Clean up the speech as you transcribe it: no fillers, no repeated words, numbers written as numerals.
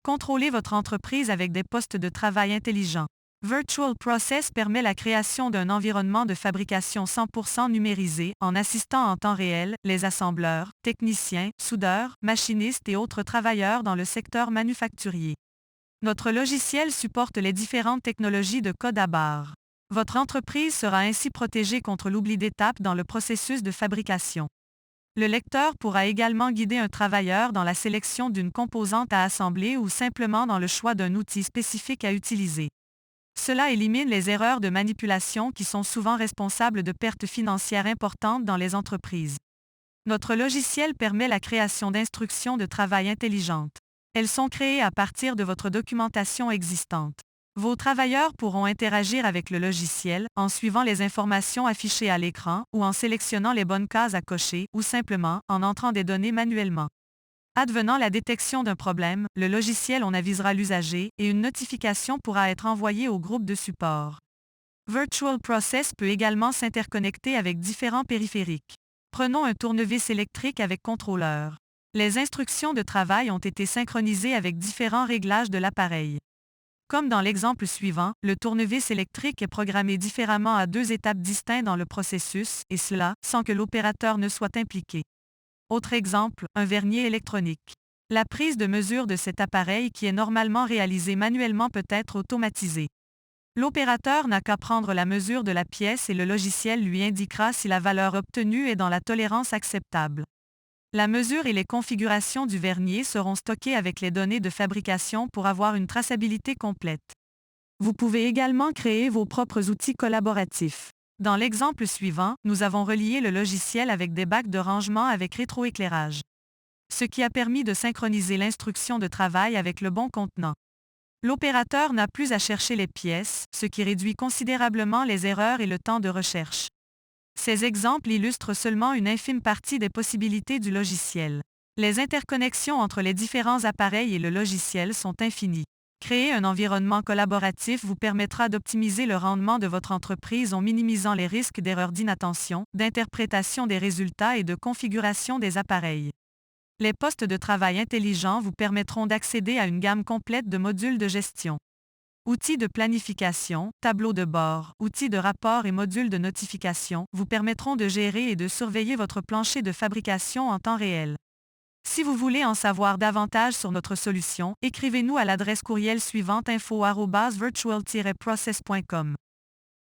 Contrôlez votre entreprise avec des postes de travail intelligents. Virtual Process permet la création d'un environnement de fabrication 100% numérisé en assistant en temps réel les assembleurs, techniciens, soudeurs, machinistes et autres travailleurs dans le secteur manufacturier. Notre logiciel supporte les différentes technologies de code à barre. Votre entreprise sera ainsi protégée contre l'oubli d'étapes dans le processus de fabrication. Le lecteur pourra également guider un travailleur dans la sélection d'une composante à assembler ou simplement dans le choix d'un outil spécifique à utiliser. Cela élimine les erreurs de manipulation qui sont souvent responsables de pertes financières importantes dans les entreprises. Notre logiciel permet la création d'instructions de travail intelligentes. Elles sont créées à partir de votre documentation existante. Vos travailleurs pourront interagir avec le logiciel en suivant les informations affichées à l'écran ou en sélectionnant les bonnes cases à cocher ou simplement en entrant des données manuellement. Advenant la détection d'un problème, le logiciel en avisera l'usager et une notification pourra être envoyée au groupe de support. Virtual Process peut également s'interconnecter avec différents périphériques. Prenons un tournevis électrique avec contrôleur. Les instructions de travail ont été synchronisées avec différents réglages de l'appareil. Comme dans l'exemple suivant, le tournevis électrique est programmé différemment à 2 étapes distinctes dans le processus, et cela, sans que l'opérateur ne soit impliqué. Autre exemple, un vernier électronique. La prise de mesure de cet appareil qui est normalement réalisée manuellement peut être automatisée. L'opérateur n'a qu'à prendre la mesure de la pièce et le logiciel lui indiquera si la valeur obtenue est dans la tolérance acceptable. La mesure et les configurations du vernier seront stockées avec les données de fabrication pour avoir une traçabilité complète. Vous pouvez également créer vos propres outils collaboratifs. Dans l'exemple suivant, nous avons relié le logiciel avec des bacs de rangement avec rétroéclairage, ce qui a permis de synchroniser l'instruction de travail avec le bon contenant. L'opérateur n'a plus à chercher les pièces, ce qui réduit considérablement les erreurs et le temps de recherche. Ces exemples illustrent seulement une infime partie des possibilités du logiciel. Les interconnexions entre les différents appareils et le logiciel sont infinies. Créer un environnement collaboratif vous permettra d'optimiser le rendement de votre entreprise en minimisant les risques d'erreurs d'inattention, d'interprétation des résultats et de configuration des appareils. Les postes de travail intelligents vous permettront d'accéder à une gamme complète de modules de gestion. Outils de planification, tableaux de bord, outils de rapport et modules de notification vous permettront de gérer et de surveiller votre plancher de fabrication en temps réel. Si vous voulez en savoir davantage sur notre solution, écrivez-nous à l'adresse courriel suivante info@virtual-process.com.